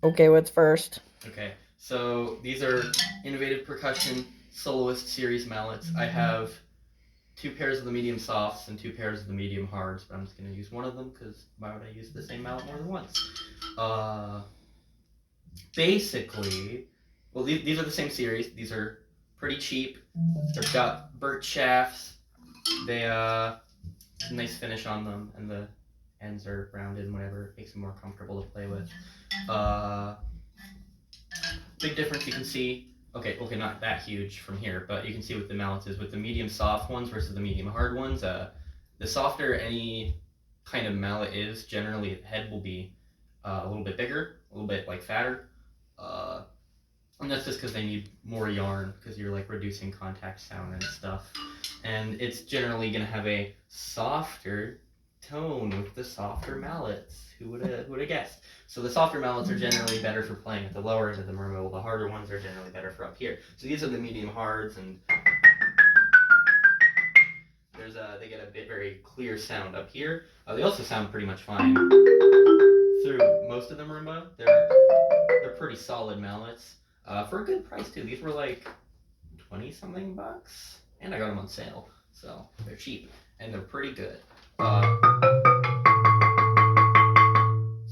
Okay, what's first? Okay, so these are Innovative Percussion Soloist Series mallets. I have two pairs of the medium softs and two pairs of the medium hards, but I'm just going to use one of them because why would I use the same mallet more than once? Uh, Basically, well, these are the same series. These are pretty cheap. They've got birch shafts. They nice finish on them, and the ends are rounded and whatever. It makes them more comfortable to play with. Uh, Big difference you can see. Okay, not that huge from here, but you can see with the mallets is with the medium soft ones versus the medium hard ones. The softer any kind of mallet is, generally the head will be a little bit bigger, a little bit like fatter. Uh, and that's just because they need more yarn because you're like reducing contact sound and stuff. And it's generally going to have a softer tone with the softer mallets. Who would have guessed? So the softer mallets are generally better for playing at the lower end of the marimba, while the harder ones are generally better for up here. So these are the medium hards, and they get a bit very clear sound up here. They also sound pretty much fine through most of the marimba. They're pretty solid mallets for a good price too. These were like 20 something bucks, and I got them on sale, so they're cheap and they're pretty good.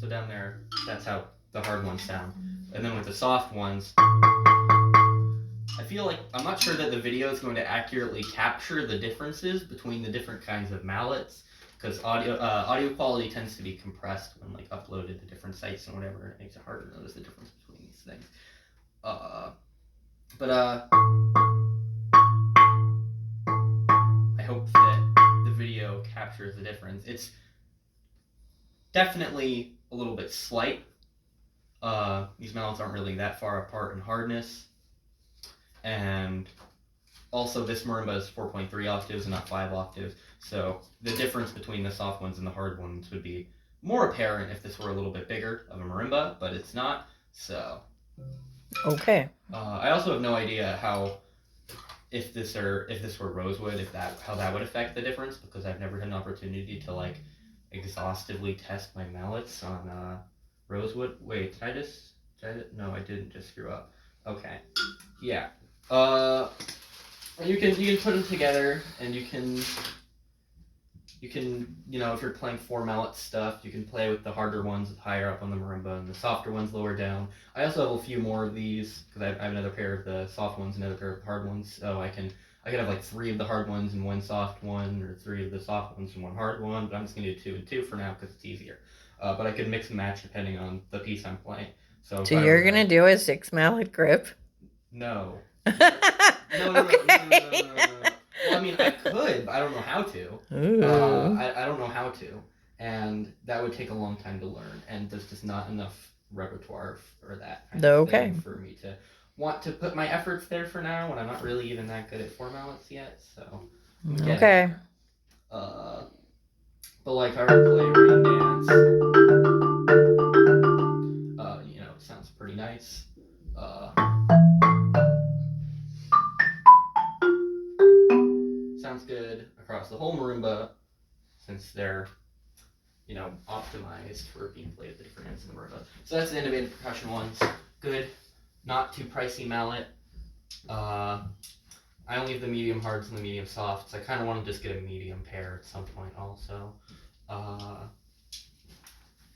So down there, that's how the hard ones sound, and then with the soft ones, I feel like I'm not sure that the video is going to accurately capture the differences between the different kinds of mallets because audio quality tends to be compressed when like uploaded to different sites and whatever. It makes it harder to notice the difference between these things. But I hope that the video captures the difference. It's definitely a little bit slight. These mallets aren't really that far apart in hardness, and also this marimba is 4.3 octaves and not 5 octaves, so the difference between the soft ones and the hard ones would be more apparent if this were a little bit bigger of a marimba, but it's not. So Okay. I also have no idea how if this were rosewood, how that would affect the difference because I've never had an opportunity to like exhaustively test my mallets on rosewood. Wait, no, I didn't just screw up. Okay, yeah. Uh, you can put them together, and if you're playing four mallet stuff, you can play with the harder ones higher up on the marimba and the softer ones lower down. I also have a few more of these because I have another pair of the soft ones, another pair of the hard ones. So I could have like three of the hard ones and one soft one, or three of the soft ones and one hard one. But I'm just gonna do two and two for now because it's easier. But I could mix and match depending on the piece I'm playing. So if So I you're was gonna do a 6 mallet grip? no. Okay. No. Well, I mean, I could, but I don't know how to. Ooh. I don't know how to, and that would take a long time to learn, and there's just not enough repertoire for that kind of Okay. thing for me to want to put my efforts there for now when I'm not really even that good at four mallets yet. So I'm getting Okay. there. But like I would play Rain Dance. It sounds pretty nice. Sounds good across the whole marimba since they're optimized for being played at the different ends of the marimba. So that's the Innovative Percussion ones. Good, not too pricey mallet. I only have the medium hards and the medium softs. I kind of want to just get a medium pair at some point also.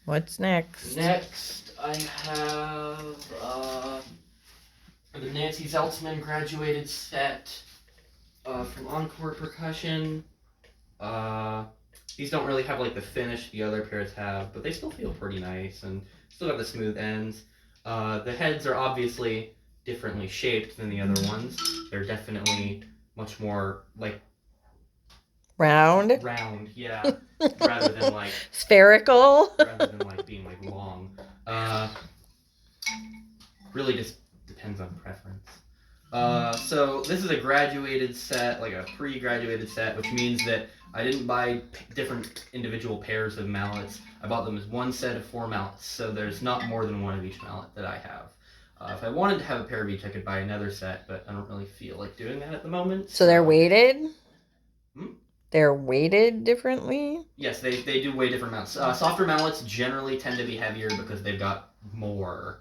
What's next? Next, I have the Nancy Zeltzman graduated set from Encore Percussion. These don't really have like the finish the other pairs have, but they still feel pretty nice and still got the smooth ends. The heads are obviously differently shaped than the other ones. They're definitely much more like Round? yeah, rather than like Spherical? being like long. Really just depends on preference. So this is a graduated set, like a pre-graduated set, which means that I didn't buy different individual pairs of mallets. I bought them as one set of four mallets, so there's not more than one of each mallet that I have. If I wanted to have a pair of each, I could buy another set, but I don't really feel like doing that at the moment. So they're weighted? Hmm? They're weighted differently? Yes, they do weigh different amounts. Softer mallets generally tend to be heavier because they've got more.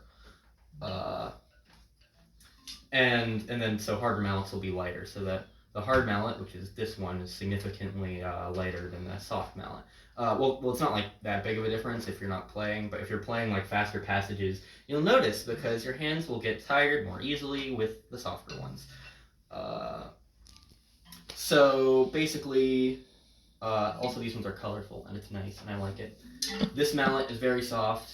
And then so harder mallets will be lighter, so that the hard mallet, which is this one, is significantly lighter than the soft mallet. Well, it's not like that big of a difference if you're not playing, but if you're playing like faster passages, you'll notice because your hands will get tired more easily with the softer ones. So basically, also these ones are colorful and it's nice and I like it. This mallet is very soft.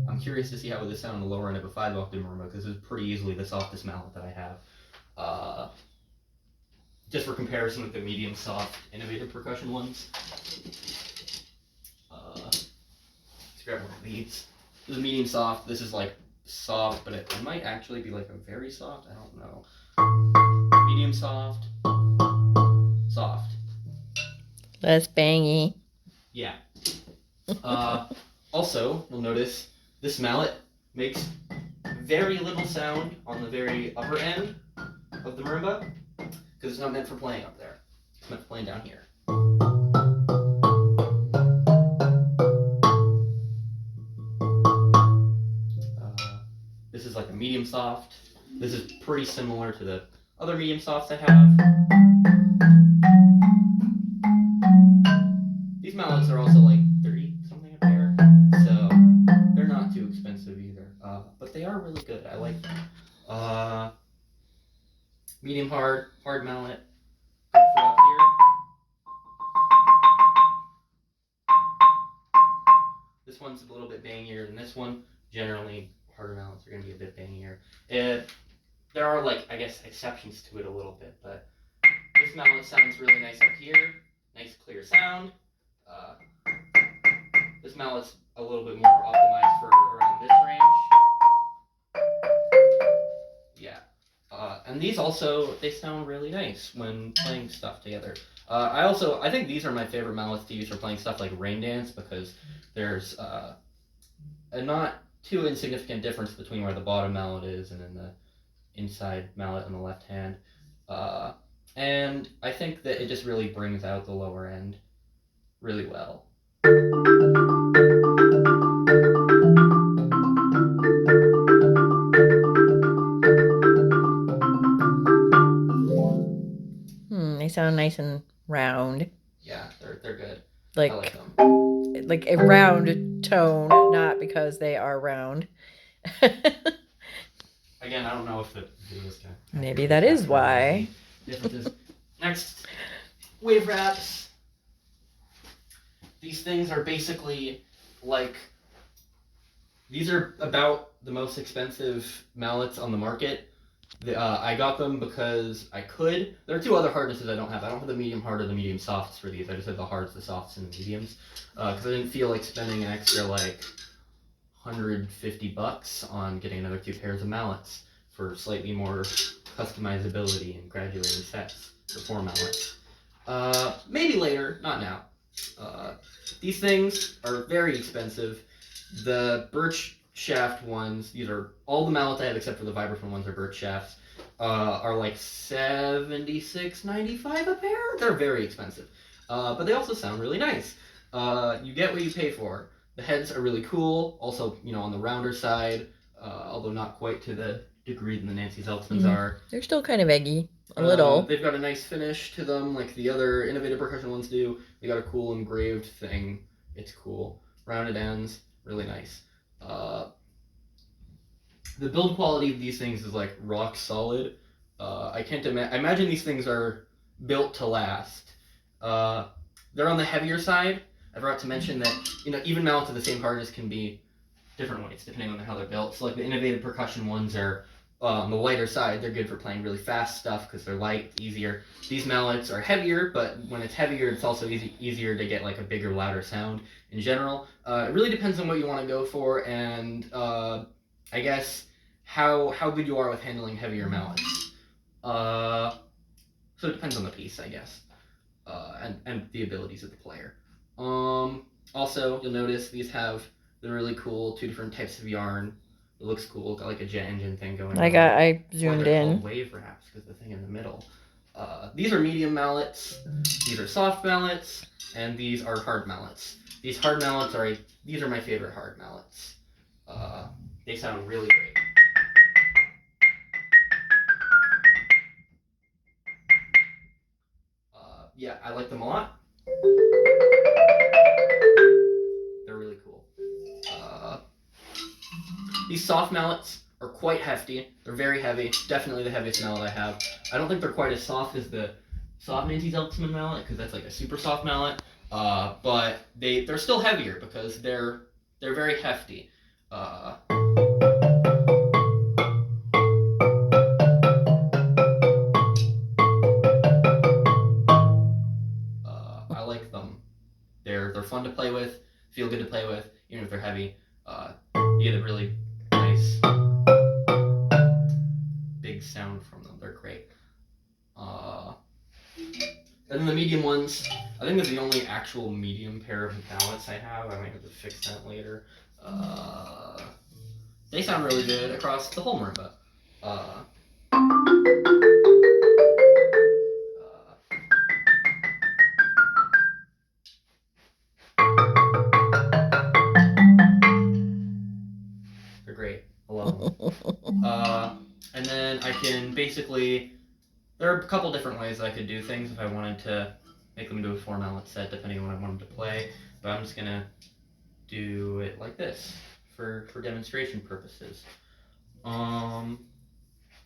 I'm curious to see how it would sound on the lower end of a 5-octave marimba because it's pretty easily the softest mallet that I have. Just for comparison with the medium soft innovative percussion ones. Let's grab one of these. This is medium soft. This is like soft, but it might actually be like a very soft. I don't know. Medium soft. Soft. Less bangy. Yeah. Also, you'll notice this mallet makes very little sound on the very upper end of the marimba because it's not meant for playing up there. It's meant for playing down here. This is like a medium soft. This is pretty similar to the other medium softs I have. These mallets are also like 30 something a pair, so they're not too expensive either. But they are really good. I like them. Medium hard mallet. Good for up here. This one's a little bit bangier than this one. Generally, harder mallets are going to be a bit bangier. There are, like, I guess, exceptions to it a little bit, but this mallet sounds really nice up here. Nice, clear sound. This mallet's a little bit more optimized for around this range. Yeah. And these also, they sound really nice when playing stuff together. I think these are my favorite mallets to use for playing stuff like Rain Dance because there's a not too insignificant difference between where the bottom mallet is and then the inside mallet on the left hand. And I think that it just really brings out the lower end really well. They sound nice and round. Yeah, they're good. Like, I like them. Like a round tone, not because they are round. Again, I don't know if the video is going to... Maybe that is why. Differences. Next, wave wraps. These things are basically like... These are about the most expensive mallets on the market. I got them because I could. There are two other hardnesses I don't have. I don't have the medium hard or the medium softs for these. I just have the hards, the softs, and the mediums. Because I didn't feel like spending an extra like $150 on getting another 2 pairs of mallets for slightly more customizability and graduated sets for 4 mallets. Maybe later, not now. These things are very expensive. The birch shaft ones, these are all the mallets I have except for the vibraphone ones are birch shafts, are like $76.95 a pair. They're very expensive, but they also sound really nice. You get what you pay for. The heads are really cool, also, you know, on the rounder side, although not quite to the degree that the Nancy Zeltsmans are. They're still kind of eggy, a little. They've got a nice finish to them like the other innovative percussion ones do. They got a cool engraved thing. It's cool. Rounded ends, really nice. The build quality of these things is like rock solid. I can't imagine. I imagine these things are built to last. They're on the heavier side. I forgot to mention that, you know, even mallets of the same hardness can be different weights depending on how they're built. So like the innovative percussion ones are on the lighter side. They're good for playing really fast stuff because they're light, easier. These mallets are heavier, but when it's heavier, it's also easier to get like a bigger, louder sound in general. It really depends on what you want to go for, and I guess how good you are with handling heavier mallets. So it depends on the piece, I guess, and the abilities of the player. Also, you'll notice these have the really cool 2 different types of yarn. It looks cool. Got like a jet engine thing going on. I zoomed they're in. called wave wraps because the thing in the middle. These are medium mallets. These are soft mallets, and these are hard mallets. These hard mallets are these are my favorite hard mallets. They sound really great. Yeah, I like them a lot. They're really cool. These soft mallets are quite hefty. They're very heavy. Definitely the heaviest mallet I have. I don't think they're quite as soft as the soft Manti Zeltsman mallet because that's like a super soft mallet. But they're still heavier because they're very hefty. I like them. They're fun to play with. Feel good to play with, even if they're heavy. You get a really nice big sound from them. They're great. And then the medium ones, I think that's the only actual medium pair of mallets I have. I might have to fix that later. They sound really good across the whole marimba. They're great. I love them. And then I can basically, there are a couple different ways I could do things if I wanted to make them into a 4 mallet set, depending on what I wanted to play. But I'm just gonna do it like this for demonstration purposes. I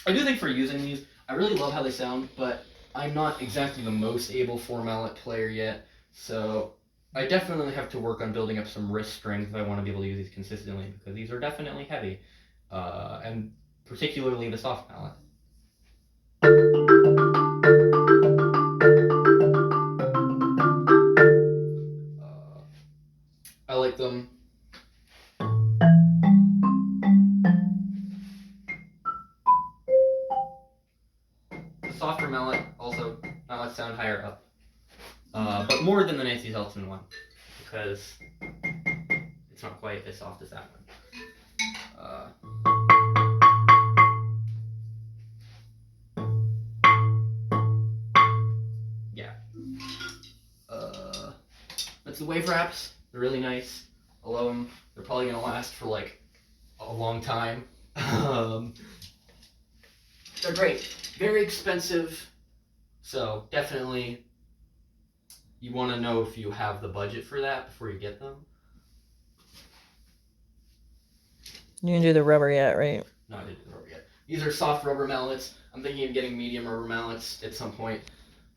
do think for using these, I really love how they sound, but I'm not exactly the most able 4 mallet player yet, so I definitely have to work on building up some wrist strength if I want to be able to use these consistently, because these are definitely heavy, and particularly the soft mallet. I like them. The softer mallet also mallets sound higher up, but more than the Nancy Zeltsman one, because it's not quite as soft as that one. Yeah. That's the wave wraps. They're really nice. I love them. They're probably gonna last for like a long time. They're great. Very expensive. So definitely, you want to know if you have the budget for that before you get them. You didn't do the rubber yet, right? No, I didn't do the rubber yet. These are soft rubber mallets. I'm thinking of getting medium rubber mallets at some point.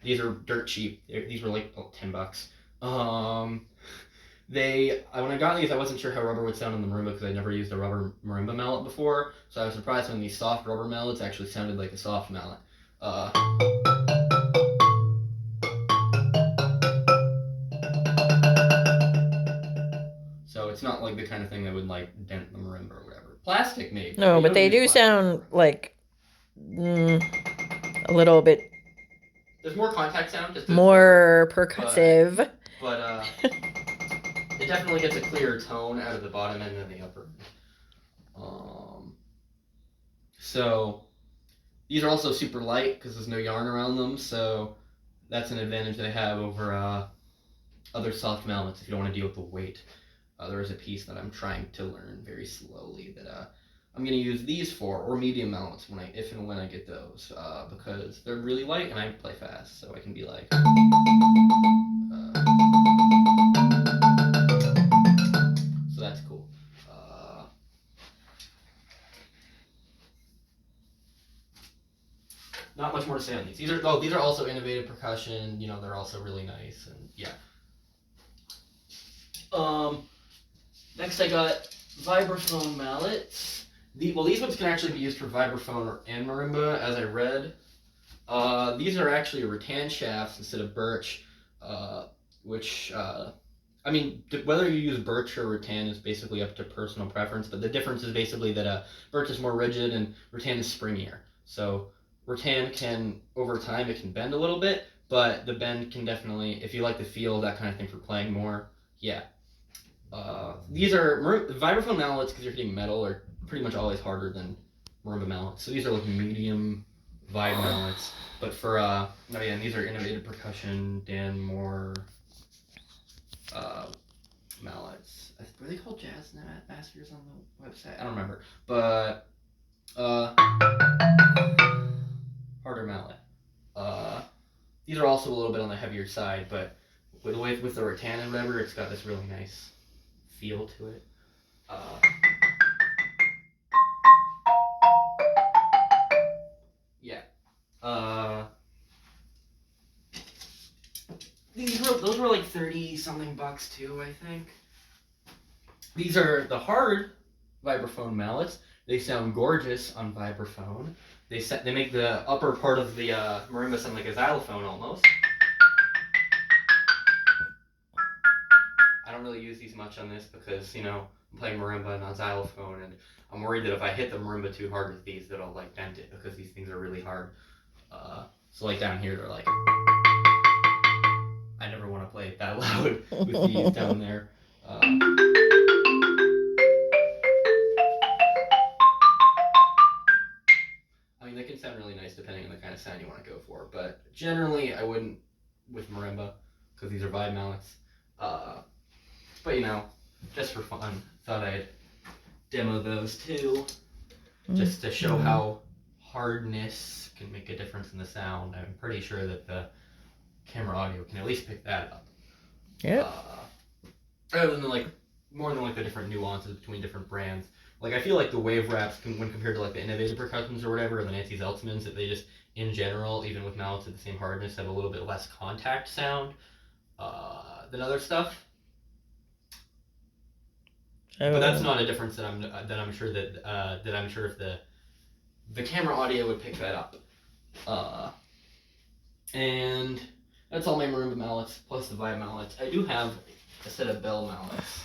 These are dirt cheap. These were like $10. When I got these, I wasn't sure how rubber would sound on the marimba because I never used a rubber marimba mallet before. So I was surprised when these soft rubber mallets actually sounded like a soft mallet. So it's not like the kind of thing that would like dent the marimba or whatever. Plastic maybe. No, but they do plastic. sound like a little bit. There's more contact sound. Just more percussive. But it definitely gets a clearer tone out of the bottom end than the upper. So these are also super light because there's no yarn around them, so that's an advantage they have over other soft mallets if you don't want to deal with the weight. There is a piece that I'm trying to learn very slowly that I'm going to use these for, or medium mallets if and when I get those, because they're really light and I play fast, so I can be like. So that's cool. Not much more to say on these. These are also innovative percussion. You know, they're also really nice, and yeah. Next I got vibraphone mallets. These ones can actually be used for vibraphone and marimba, as I read. These are actually rattan shafts instead of birch, which, I mean, whether you use birch or rattan is basically up to personal preference, but the difference is basically that birch is more rigid and rattan is springier. So rattan can, over time, it can bend a little bit, but the bend can definitely, if you like the feel of that kind of thing for playing more, yeah. These are vibraphone mallets, because you're hitting metal, are pretty much always harder than marimba mallets. So these are like medium Vibe mallets. But for oh yeah, and these are Innovative Percussion Dan Moore mallets. Were they called Jazz Masters on the website? I don't remember. But harder mallet. These are also a little bit on the heavier side, but with the rattan and whatever, it's got this really nice feel to it. Yeah. Those were like 30 something bucks too, I think. These are the hard vibraphone mallets. They sound gorgeous on vibraphone. They make the upper part of the marimba sound like a xylophone almost. I don't really use these much on this because I'm playing marimba, not xylophone, and I'm worried that if I hit the marimba too hard with these, that I'll like bend it because these things are really hard. So like down here, they're like, I never want to play it that loud with these down there. I mean, they can sound really nice depending on the kind of sound you want to go for, but generally I wouldn't with marimba because these are vibe mallets. But just for fun, thought I'd demo those too, just to show how hardness can make a difference in the sound. I'm pretty sure that the camera audio can at least pick that up. Yeah. Rather than more than the different nuances between different brands. Like I feel like the Wave Raps, when compared to like the Innovative Percussions or whatever, or the Nancy Zeltzmans, that they just in general, even with mallets at the same hardness, have a little bit less contact sound than other stuff. But that's not a difference that I'm sure if the camera audio would pick that up. And that's all my marimba mallets plus the vibe mallets. I do have a set of bell mallets,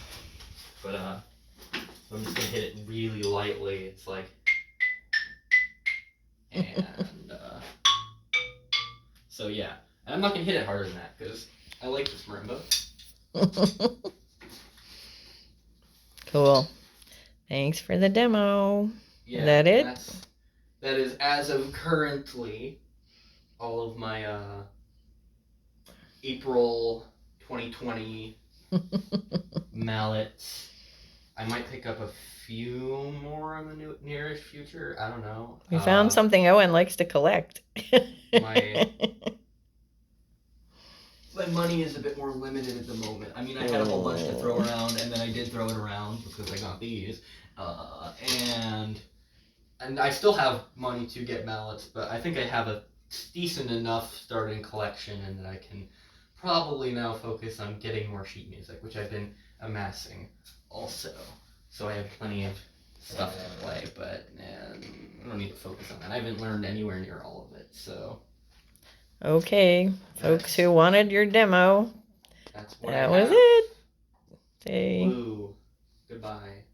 but I'm just gonna hit it really lightly. It's like, and so yeah, and I'm not gonna hit it harder than that because I like this marimba. Cool. Thanks for the demo. Yeah, is that it? That is as of currently all of my April 2020 mallets. I might pick up a few more in the nearest future. I don't know. We found something Owen likes to collect. My money is a bit more limited at the moment. I mean, I had a whole bunch to throw around, and then I did throw it around because I got these. And I still have money to get mallets, but I think I have a decent enough starting collection, and that I can probably now focus on getting more sheet music, which I've been amassing also. So I have plenty of stuff to play, but I don't need to focus on that. I haven't learned anywhere near all of it, so. Okay, folks who wanted your demo, That's what that was it. Woo. Goodbye.